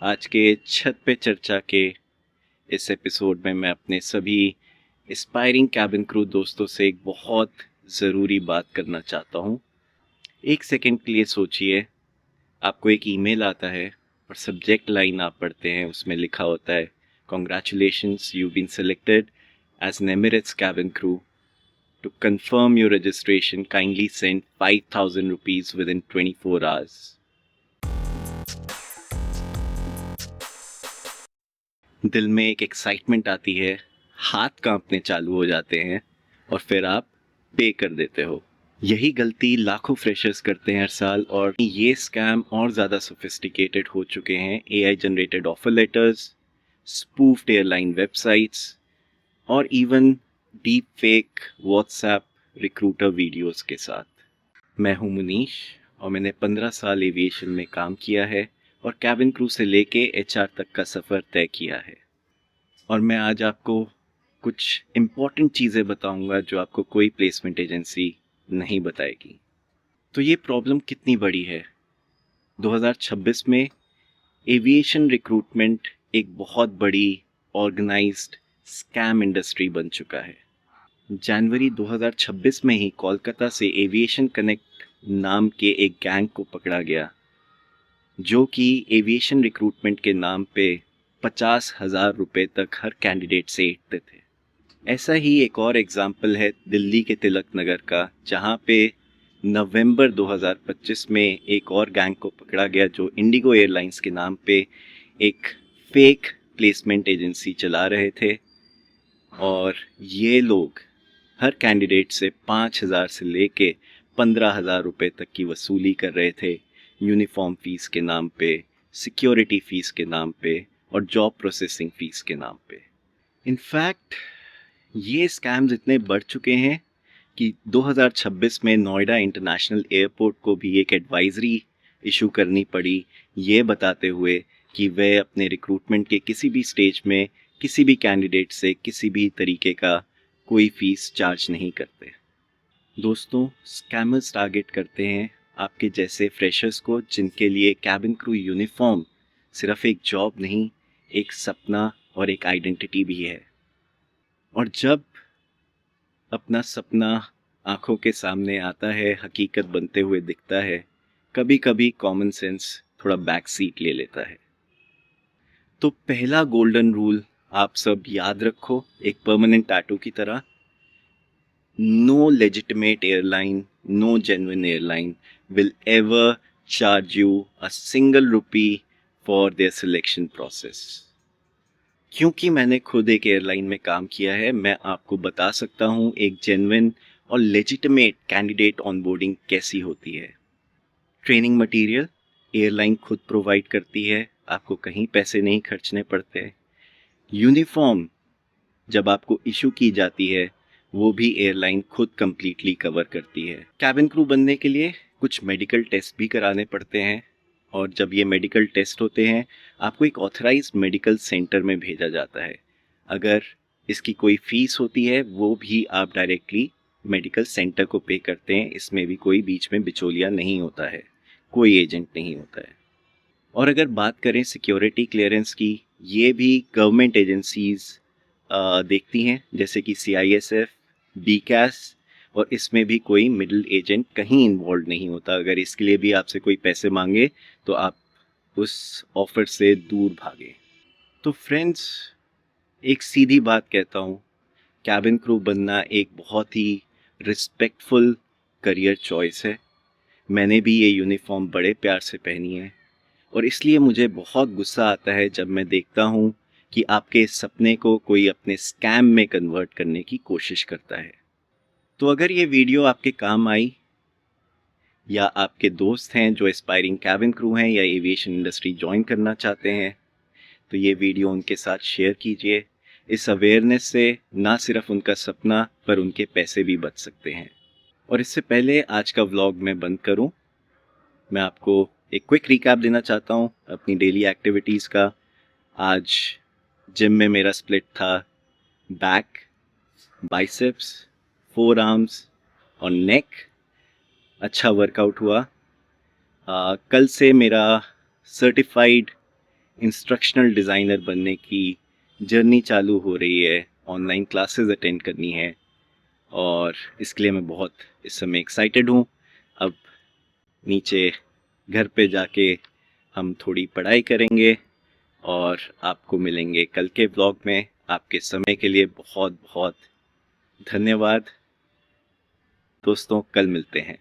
आज के छत पे चर्चा के इस एपिसोड में मैं अपने सभी एस्पायरिंग कैबिन क्रू दोस्तों से एक बहुत ज़रूरी बात करना चाहता हूँ। एक सेकंड के लिए सोचिए, आपको एक ईमेल आता है और सब्जेक्ट लाइन आप पढ़ते हैं, उसमें लिखा होता है congratulations you been selected as an Emirates cabin crew to confirm your registration kindly send 5,000 rupees within 24 hours. दिल में एक एक्साइटमेंट आती है, हाथ कांपने चालू हो जाते हैं और फिर आप पे कर देते हो। यही गलती लाखों फ्रेशर्स करते हैं हर साल और ये स्कैम और ज़्यादा सोफिस्टिकेटेड हो चुके हैं AI generated offer letters, spoofed airline websites और even deep fake WhatsApp recruiter videos के साथ। मैं हूं मुनीश और मैंने 15 साल एविएशन में काम किया है और कैबिन क्रू से लेके एचआर तक का सफ़र तय किया है। और मैं आज आपको कुछ इम्पॉर्टेंट चीज़ें बताऊंगा जो आपको कोई प्लेसमेंट एजेंसी नहीं बताएगी। तो ये प्रॉब्लम कितनी बड़ी है? 2026 में एविएशन रिक्रूटमेंट एक बहुत बड़ी ऑर्गेनाइज्ड स्कैम इंडस्ट्री बन चुका है। जनवरी 2026 में ही कोलकाता से एविएशन कनेक्ट नाम के एक गैंग को पकड़ा गया, जो कि एविएशन रिक्रूटमेंट के नाम पे 50,000 रुपये तक हर कैंडिडेट से ऐंठते थे। ऐसा ही एक और एग्जाम्पल है दिल्ली के तिलक नगर का, जहाँ पे नवंबर 2025 में एक और गैंग को पकड़ा गया जो इंडिगो एयरलाइंस के नाम पे एक फेक प्लेसमेंट एजेंसी चला रहे थे। और ये लोग हर कैंडिडेट से 5,000 से लेके 15,000 रुपये तक की वसूली कर रहे थे, यूनिफॉर्म फीस के नाम पे, सिक्योरिटी फीस के नाम पे और जॉब प्रोसेसिंग फीस के नाम पे। इनफैक्ट ये स्कैम्स इतने बढ़ चुके हैं कि 2026 में नोएडा इंटरनेशनल एयरपोर्ट को भी एक एडवाइजरी इशू करनी पड़ी, ये बताते हुए कि वे अपने रिक्रूटमेंट के किसी भी स्टेज में किसी भी कैंडिडेट से किसी भी तरीके का कोई फीस चार्ज नहीं करते। दोस्तों, स्कैमर्स टारगेट करते हैं आपके जैसे फ्रेशर्स को, जिनके लिए कैबिन क्रू यूनिफॉर्म सिर्फ एक जॉब नहीं, एक सपना और एक आइडेंटिटी भी है। और जब अपना सपना आंखों के सामने आता है, हकीकत बनते हुए दिखता है, कभी कभी कॉमन सेंस थोड़ा बैक सीट ले लेता है। तो पहला गोल्डन रूल आप सब याद रखो, एक परमानेंट टैटू की तरह: no legitimate airline, no genuine airline will ever charge you a single rupee for their selection process. क्योंकि मैंने खुद एक एयरलाइन में काम किया है, मैं आपको बता सकता हूँ एक जेन्युइन और लेजिटिमेट कैंडिडेट ऑनबोर्डिंग कैसी होती है। ट्रेनिंग मटेरियल एयरलाइन खुद प्रोवाइड करती है, आपको कहीं पैसे नहीं खर्चने पड़ते। यूनिफॉर्म जब आपको इशू की जाती है, वो भी एयरलाइन खुद कंप्लीटली कवर करती है। कैबिन क्रू बनने के लिए कुछ मेडिकल टेस्ट भी कराने पड़ते हैं, और जब ये मेडिकल टेस्ट होते हैं, आपको एक ऑथराइज्ड मेडिकल सेंटर में भेजा जाता है। अगर इसकी कोई फीस होती है, वो भी आप डायरेक्टली मेडिकल सेंटर को पे करते हैं। इसमें भी कोई बीच में बिचौलिया नहीं होता है, कोई एजेंट नहीं होता है। और अगर बात करें सिक्योरिटी क्लियरेंस की, ये भी गवर्नमेंट एजेंसीज देखती हैं, जैसे कि CISF, BCAS, और इसमें भी कोई मिडिल एजेंट कहीं इन्वॉल्व नहीं होता। अगर इसके लिए भी आपसे कोई पैसे मांगे तो आप उस ऑफर से दूर भागे। तो फ्रेंड्स, एक सीधी बात कहता हूँ, कैबिन क्रू बनना एक बहुत ही रिस्पेक्टफुल करियर चॉइस है। मैंने भी ये यूनिफॉर्म बड़े प्यार से पहनी है, और इसलिए मुझे बहुत गुस्सा आता है जब मैं देखता हूँ कि आपके इस सपने को कोई अपने स्कैम में कन्वर्ट करने की कोशिश करता है। तो अगर ये वीडियो आपके काम आई, या आपके दोस्त हैं जो एस्पायरिंग कैबिन क्रू हैं या एविएशन इंडस्ट्री ज्वाइन करना चाहते हैं, तो ये वीडियो उनके साथ शेयर कीजिए। इस अवेयरनेस से ना सिर्फ उनका सपना पर उनके पैसे भी बच सकते हैं। और इससे पहले आज का व्लॉग मैं बंद करूं, मैं आपको एक क्विक रिकैप देना चाहता हूं अपनी डेली एक्टिविटीज़ का। आज जिम में मेरा स्प्लिट था बैक, बाइसेप्स, फोर आर्म्स और नेक। अच्छा वर्कआउट हुआ। कल से मेरा सर्टिफाइड इंस्ट्रक्शनल डिज़ाइनर बनने की जर्नी चालू हो रही है, ऑनलाइन क्लासेस अटेंड करनी है और इसके लिए मैं बहुत इस समय एक्साइटेड हूँ। अब नीचे घर पे जाके हम थोड़ी पढ़ाई करेंगे और आपको मिलेंगे कल के ब्लॉग में। आपके समय के लिए बहुत बहुत धन्यवाद दोस्तों, कल मिलते हैं।